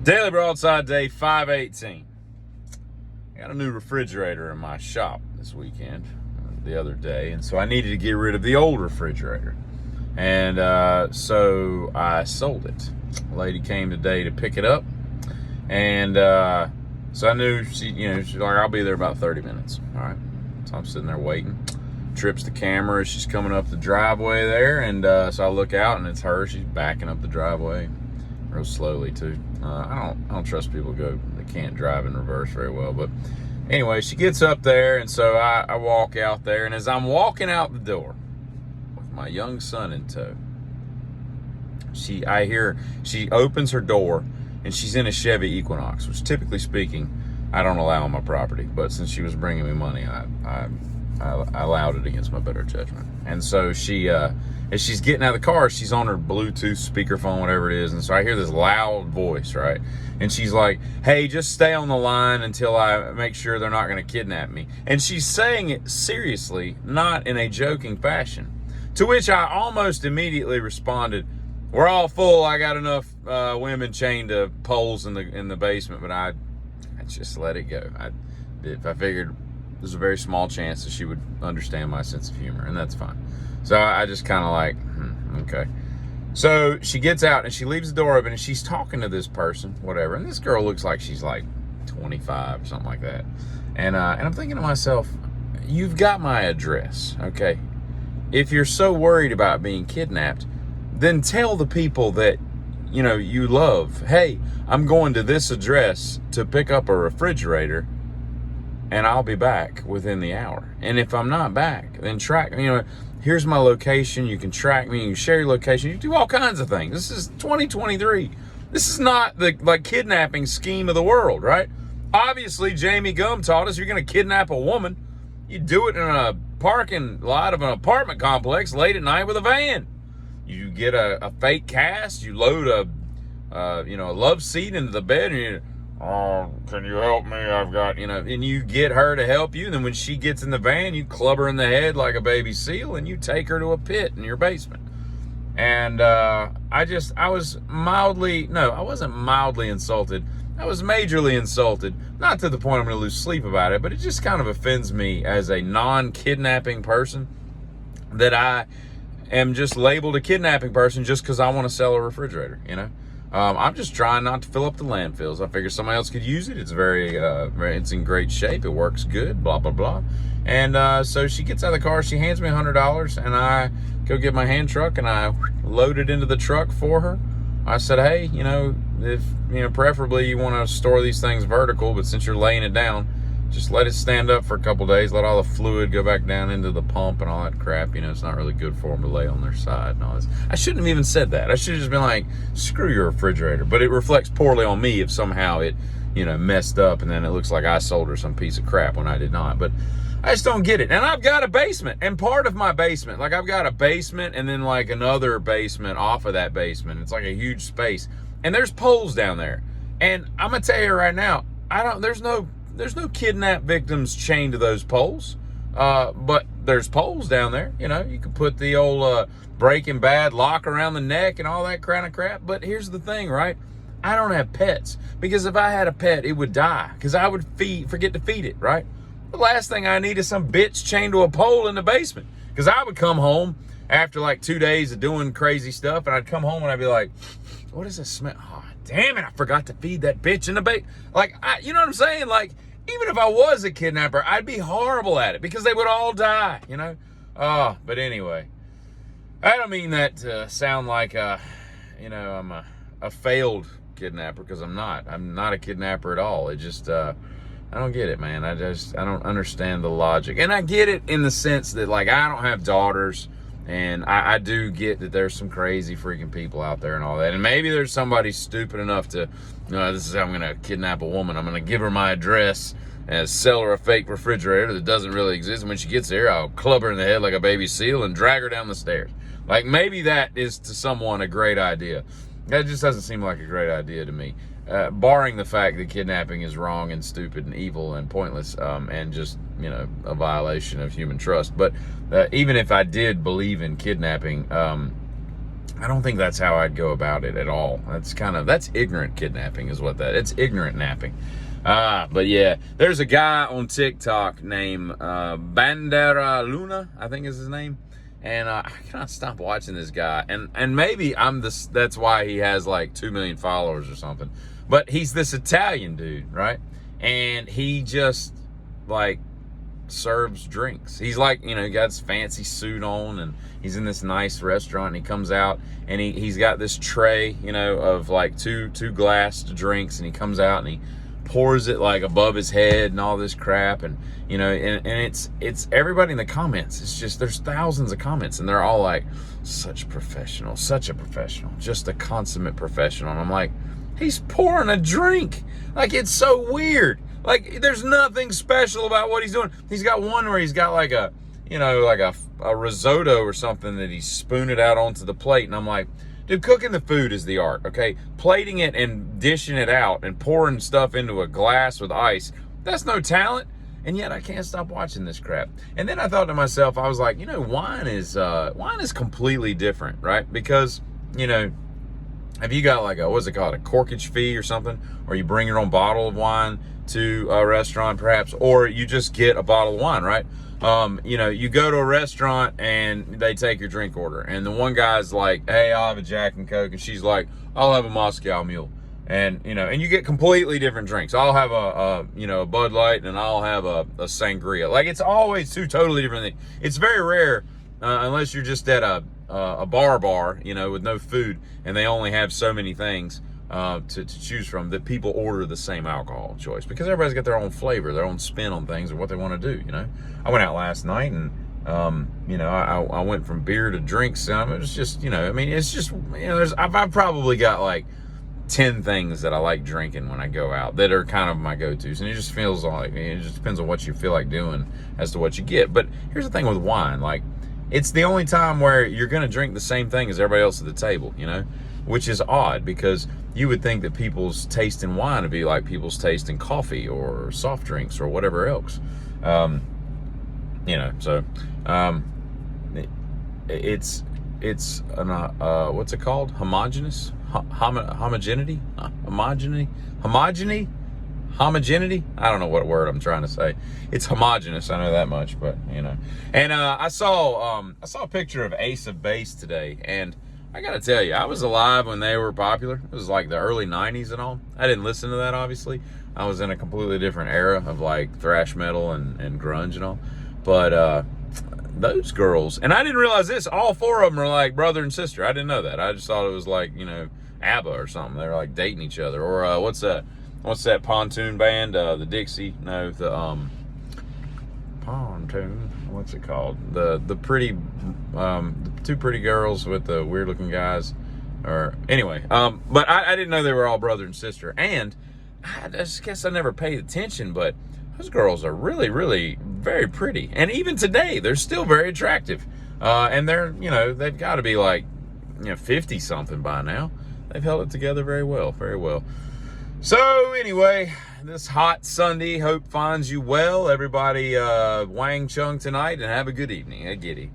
Daily Broadside day 518. I got a new refrigerator in my shop this weekend, the other day, and so I needed to get rid of the old refrigerator. And so I sold it. A lady came today to pick it up, and so I knew she's like, I'll be there about 30 minutes. All right. So I'm sitting there waiting. Trips the camera as she's coming up the driveway there, and so I look out and it's her. She's backing up the driveway real slowly too. I don't trust people that can't drive in reverse very well, but anyway, she gets up there, and so I walk out there, and as I'm walking out the door with my young son in tow, I hear she opens her door, and she's in a Chevy Equinox, which typically speaking I don't allow on my property, but since she was bringing me money, I allowed it against my better judgment. And so she, as she's getting out of the car, she's on her Bluetooth speakerphone, whatever it is. And so I hear this loud voice, right? And she's like, hey, just stay on the line until I make sure they're not going to kidnap me. And she's saying it seriously, not in a joking fashion. To which I almost immediately responded, we're all full. I got enough women chained to poles in the basement, but I just let it go. I figured there's a very small chance that she would understand my sense of humor, and that's fine. So I just kind of like, okay. So she gets out and she leaves the door open, and she's talking to this person, whatever. And this girl looks like she's like 25 or something like that. And I'm thinking to myself, you've got my address, okay? If you're so worried about being kidnapped, then tell the people that you love, hey, I'm going to this address to pick up a refrigerator, and I'll be back within the hour. And if I'm not back, then track me. Here's my location. You can track me. You can share your location. You can do all kinds of things. This is 2023. This is not the kidnapping scheme of the world, right? Obviously, Jamie Gum taught us you're going to kidnap a woman, you do it in a parking lot of an apartment complex late at night with a van. You get a fake cast. You load a love seat into the bed, and can you help me? I've got, and you get her to help you. And then when she gets in the van, you club her in the head like a baby seal, and you take her to a pit in your basement. And I wasn't mildly insulted. I was majorly insulted. Not to the point I'm going to lose sleep about it, but it just kind of offends me as a non-kidnapping person that I am just labeled a kidnapping person just because I want to sell a refrigerator, I'm just trying not to fill up the landfills. I figure somebody else could use it. It's it's in great shape. It works good, blah, blah, blah. And so she gets out of the car. She hands me $100, and I go get my hand truck, and I load it into the truck for her. I said, hey, if, preferably you want to store these things vertical, but since you're laying it down, just let it stand up for a couple days. Let all the fluid go back down into the pump and all that crap. It's not really good for them to lay on their side and all this. I shouldn't have even said that. I should have just been like, screw your refrigerator. But it reflects poorly on me if somehow it, messed up and then it looks like I sold her some piece of crap when I did not. But I just don't get it. And I've got a basement. And part of my basement, I've got a basement and then another basement off of that basement. It's like a huge space. And there's poles down there. And I'm going to tell you right now, there's no kidnap victims chained to those poles, but there's poles down there. You can put the old Breaking Bad lock around the neck and all that kind of crap. But here's the thing, right? I don't have pets, because if I had a pet, it would die because I would forget to feed it, right? The last thing I need is some bitch chained to a pole in the basement, because I would come home after 2 days of doing crazy stuff, and I'd come home and I'd be like, what is this smell? Oh, damn it, I forgot to feed that bitch in the basement. You know what I'm saying? Even if I was a kidnapper, I'd be horrible at it because they would all die, but anyway, I don't mean that to sound like, I'm a failed kidnapper, because I'm not. I'm not a kidnapper at all. It just, I don't get it, man. I don't understand the logic. And I get it in the sense that, I don't have daughters, and I do get that there's some crazy freaking people out there and all that. And maybe there's somebody stupid enough to, this is how I'm going to kidnap a woman. I'm going to give her my address and sell her a fake refrigerator that doesn't really exist. And when she gets there, I'll club her in the head like a baby seal and drag her down the stairs. Maybe that is to someone a great idea. That just doesn't seem like a great idea to me. Barring the fact that kidnapping is wrong and stupid and evil and pointless, and just, a violation of human trust. But even if I did believe in kidnapping, I don't think that's how I'd go about it at all. That's ignorant kidnapping is what it's ignorant napping. But yeah, there's a guy on TikTok named Bandera Luna, I think is his name. And I cannot stop watching this guy. And maybe that's why he has like 2 million followers or something. But he's this Italian dude, right? And he just like serves drinks. He's like, he got his fancy suit on, and he's in this nice restaurant, and he comes out and he's got this tray, of like two glassed drinks, and he comes out and he pours it like above his head and all this crap, and it's everybody in the comments. It's just, there's thousands of comments, and they're all like, such a professional, just a consummate professional. And I'm like, he's pouring a drink. Like, it's so weird. Like, there's nothing special about what he's doing. He's got one where he's got like a risotto or something that he's spooning it out onto the plate. And I'm like, dude, cooking the food is the art, okay? Plating it and dishing it out and pouring stuff into a glass with ice, that's no talent. And yet I can't stop watching this crap. And then I thought to myself, I was like, wine is completely different, right? Because, if you got like what's it called, a corkage fee or something, or you bring your own bottle of wine to a restaurant perhaps, or you just get a bottle of wine, right? You go to a restaurant and they take your drink order, and the one guy's like, hey, I'll have a Jack and Coke, and she's like, I'll have a Moscow Mule. And, and you get completely different drinks. I'll have a Bud Light, and I'll have a sangria. Like, it's always two totally different things. It's very rare, unless you're just at a bar, with no food, and they only have so many things to choose from, that people order the same alcohol choice, because everybody's got their own flavor, their own spin on things, and what they want to do. I went out last night, and I went from beer to drinks. And it was just, it's just, I've probably got like 10 things that I like drinking when I go out that are kind of my go-tos, and it just feels like, it just depends on what you feel like doing as to what you get. But here's the thing with wine, like, it's the only time where you're going to drink the same thing as everybody else at the table, which is odd, because you would think that people's taste in wine would be like people's taste in coffee or soft drinks or whatever else. It's an, what's it called? Homogeneous? Homogeneity? Homogeneity? I don't know what word I'm trying to say. It's homogeneous, I know that much, but And I saw a picture of Ace of Base today, and I gotta tell you, I was alive when they were popular. It was like the early 90s and all. I didn't listen to that, obviously. I was in a completely different era of like thrash metal and grunge and all. But those girls, and I didn't realize this, all four of them are like brother and sister. I didn't know that. I just thought it was like, ABBA or something. They were like dating each other. Or what's that pontoon band? The Dixie? No, the pontoon. What's it called? The pretty, the two pretty girls with the weird looking guys. Or anyway, but I didn't know they were all brother and sister. And I just guess I never paid attention, but those girls are really, really very pretty. And even today, they're still very attractive. And they're, they've got to be like, 50 something by now. They've held it together very well, very well. So anyway, this hot Sunday, hope finds you well. Everybody, Wang Chung tonight, and have a good evening. Giddy.